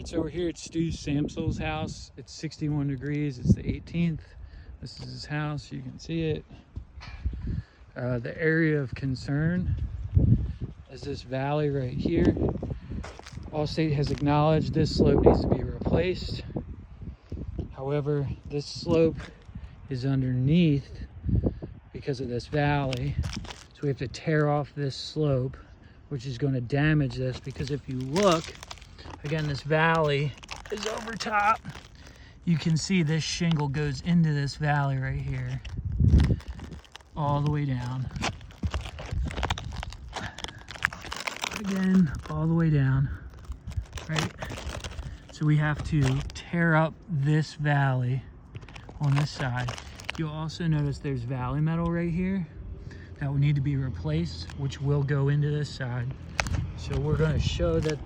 Alright, so we're here at Stu Sampsel's house. It's 61 degrees. It's the 18th. This is his house. You can see it. The area of concern is this valley right here. Allstate has acknowledged this slope needs to be replaced. However, this slope is underneath because of this valley. So we have to tear off this slope, which is going to damage this, because if you look, again, this valley is over top. You can see this shingle goes into this valley right here, all the way down. Again, all the way down, right? So we have to tear up this valley on this side. You'll also notice there's valley metal right here that will need to be replaced, which will go into this side. So we're going to show that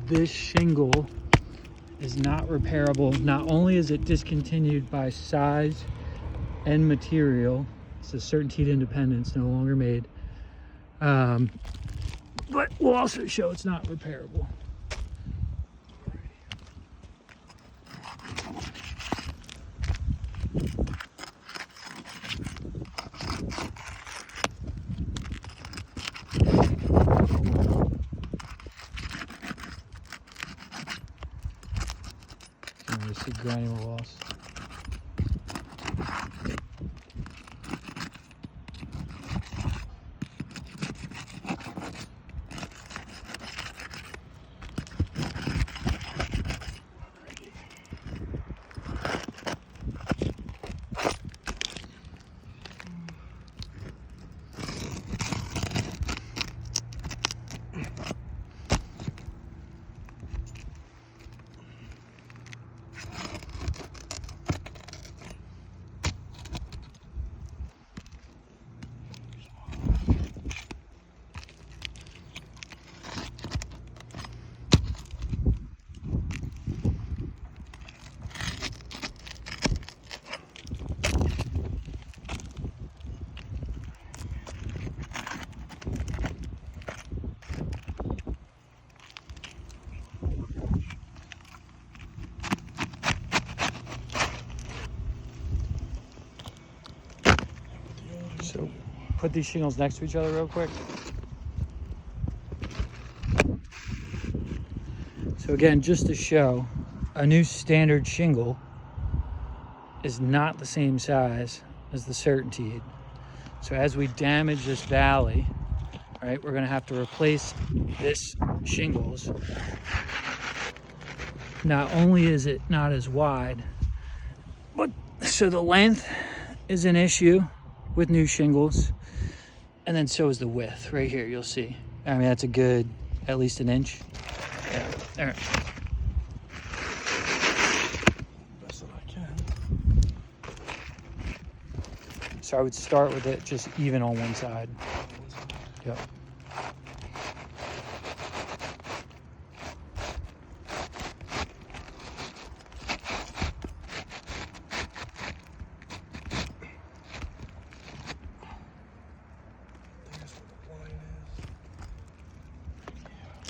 this shingle is not repairable. Not only is it discontinued by size and material, it's a Certainteed Independence, no longer made, but we'll also show it's not repairable. You see granule loss. So put these shingles next to each other real quick. So again, just to show, a new standard shingle is not the same size as the Certainteed. So as we damage this valley, right, we're gonna have to replace this shingles. Not only is it not as wide, but so the length is an issue with new shingles, and then so is the width. Right here, you'll see. I mean, that's a good, at least an inch. Yeah, there. Best that I can. So I would start with it just even on one side. Yep.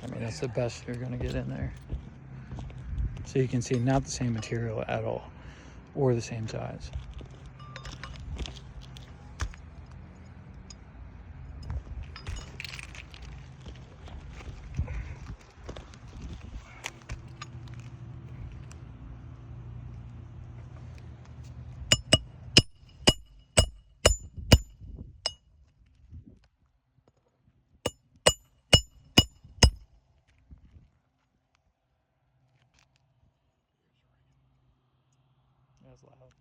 I mean, that's the best you're gonna get in there. So you can see not the same material at all, or the same size. That's loud.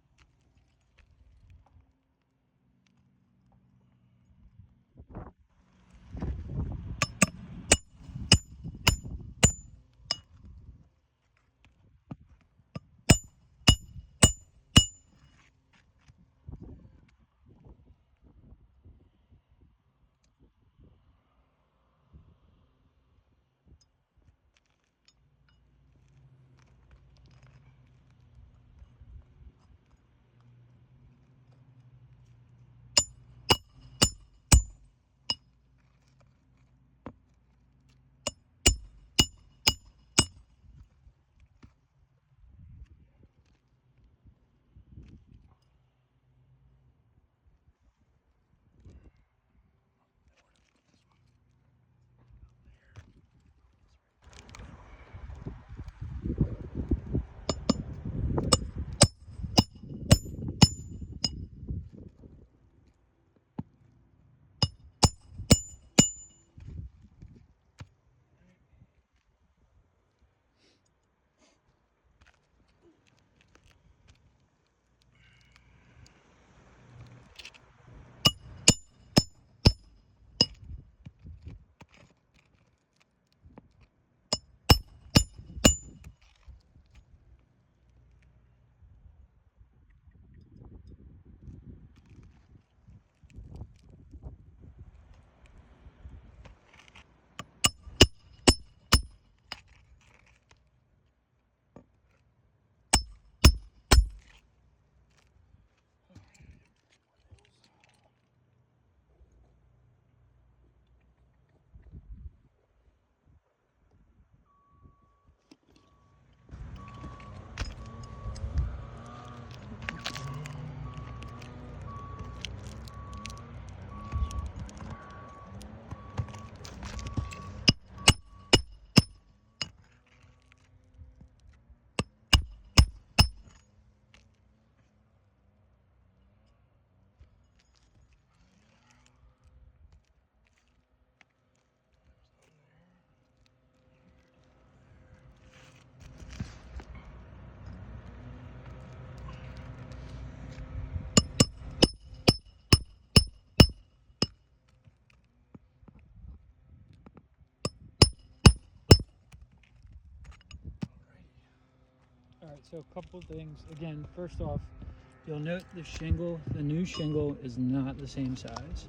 All right, so a couple things. Again, first off, you'll note the shingle, the new shingle is not the same size.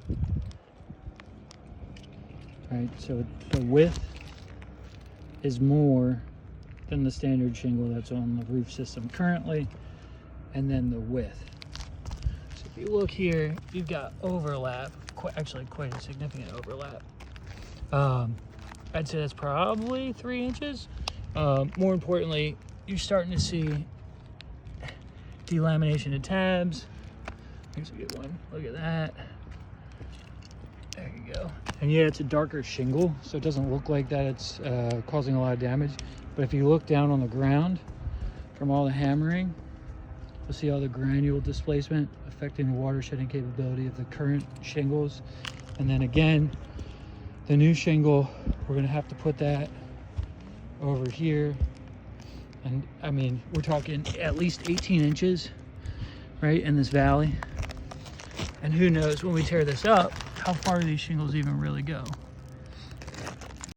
All right, so the width is more than the standard shingle that's on the roof system currently, and then the width. So if you look here, you've got overlap, actually quite a significant overlap. I'd say that's probably 3 inches. More importantly, you're starting to see delamination of tabs. Here's a good one. Look at that. There you go. And yeah, it's a darker shingle, so it doesn't look like that it's causing a lot of damage. But if you look down on the ground from all the hammering, you'll see all the granule displacement affecting the water shedding capability of the current shingles. And then again, the new shingle, we're gonna have to put that over here. And I mean, we're talking at least 18 inches, right, in this valley. And who knows, when we tear this up, how far these shingles even really go.